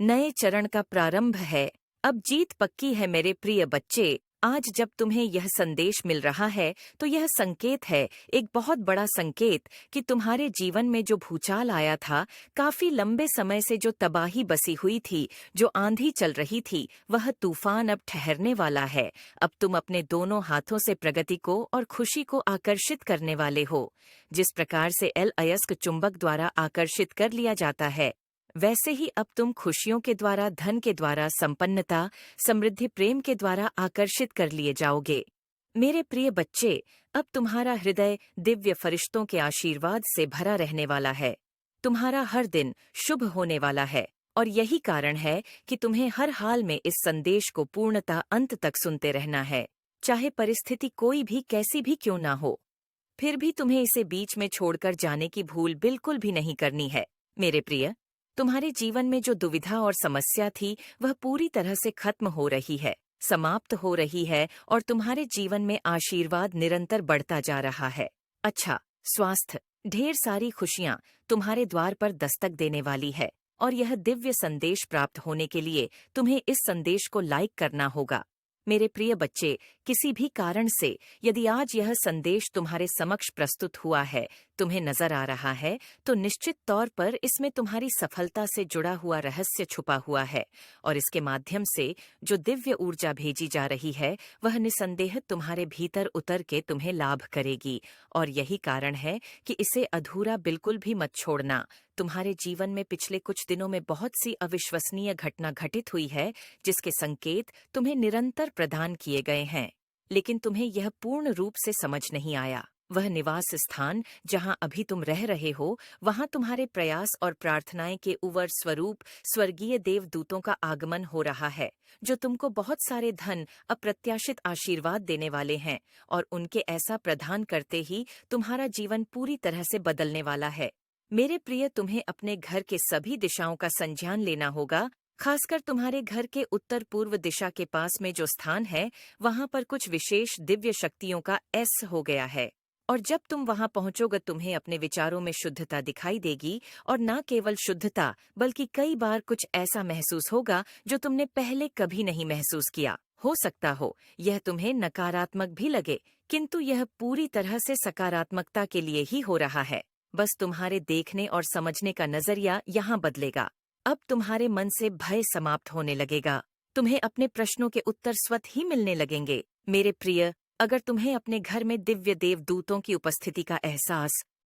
नए चरण का प्रारंभ है। अब जीत पक्की है मेरे प्रिय बच्चे। आज जब तुम्हें यह संदेश मिल रहा है तो यह संकेत है, एक बहुत बड़ा संकेत कि तुम्हारे जीवन में जो भूचाल आया था, काफी लंबे समय से जो तबाही बसी हुई थी, जो आंधी चल रही थी, वह तूफान अब ठहरने वाला है। अब तुम अपने दोनों हाथों से प्रगति को और खुशी को आकर्षित करने वाले हो। जिस प्रकार से एल अयस्क चुंबक द्वारा आकर्षित कर लिया जाता है, वैसे ही अब तुम खुशियों के द्वारा, धन के द्वारा, संपन्नता, समृद्धि, प्रेम के द्वारा आकर्षित कर लिए जाओगे। मेरे प्रिय बच्चे, अब तुम्हारा हृदय दिव्य फरिश्तों के आशीर्वाद से भरा रहने वाला है। तुम्हारा हर दिन शुभ होने वाला है और यही कारण है कि तुम्हें हर हाल में इस संदेश को पूर्णतः अंत तक सुनते रहना है, चाहे परिस्थिति कोई भी कैसी भी क्यों ना हो। फिर भी तुम्हें इसे बीच में छोड़कर जाने की भूल बिल्कुल भी नहीं करनी है। मेरे प्रिय, तुम्हारे जीवन में जो दुविधा और समस्या थी, वह पूरी तरह से खत्म हो रही है, समाप्त हो रही है और तुम्हारे जीवन में आशीर्वाद निरंतर बढ़ता जा रहा है। अच्छा स्वास्थ्य, ढेर सारी खुशियां तुम्हारे द्वार पर दस्तक देने वाली है और यह दिव्य संदेश प्राप्त होने के लिए तुम्हें इस संदेश को लाइक करना होगा। मेरे प्रिय बच्चे, किसी भी कारण से यदि आज यह संदेश तुम्हारे समक्ष प्रस्तुत हुआ है, तुम्हें नजर आ रहा है, तो निश्चित तौर पर इसमें तुम्हारी सफलता से जुड़ा हुआ रहस्य छुपा हुआ है और इसके माध्यम से जो दिव्य ऊर्जा भेजी जा रही है, वह निसंदेह तुम्हारे भीतर उतर के तुम्हें लाभ करेगी। और यही कारण है कि इसे अधूरा बिल्कुल भी मत छोड़ना। तुम्हारे जीवन में पिछले कुछ दिनों में बहुत सी अविश्वसनीय घटना घटित हुई है, जिसके संकेत तुम्हें निरंतर प्रदान किए गए हैं, लेकिन तुम्हें यह पूर्ण रूप से समझ नहीं आया। वह निवास स्थान जहां अभी तुम रह रहे हो, वहां तुम्हारे प्रयास और प्रार्थनाएं के उवर स्वरूप स्वर्गीय देवदूतों का आगमन हो रहा है, जो तुमको बहुत सारे धन, अप्रत्याशित आशीर्वाद देने वाले हैं और उनके ऐसा प्रदान करते ही तुम्हारा जीवन पूरी तरह से बदलने वाला है। मेरे प्रिय, तुम्हें अपने घर के सभी दिशाओं का संज्ञान लेना होगा। खासकर तुम्हारे घर के उत्तर पूर्व दिशा के पास में जो स्थान है, वहां पर कुछ विशेष दिव्य शक्तियों का ऐस हो गया है और जब तुम वहां पहुंचोगे, तुम्हें अपने विचारों में शुद्धता दिखाई देगी और न केवल शुद्धता, बल्कि कई बार कुछ ऐसा महसूस होगा जो तुमने पहले कभी नहीं महसूस किया। हो सकता हो यह तुम्हें नकारात्मक भी लगे, किंतु यह पूरी तरह से सकारात्मकता के लिए ही हो रहा है। बस तुम्हारे देखने और समझने का नजरिया यहाँ बदलेगा। अब तुम्हारे मन से भय समाप्त होने लगेगा। तुम्हें अपने प्रश्नों के उत्तर स्वतः ही मिलने लगेंगे। मेरे प्रिय, अगर तुम्हें अपने घर में दिव्य देवदूतों की उपस्थिति का एहसास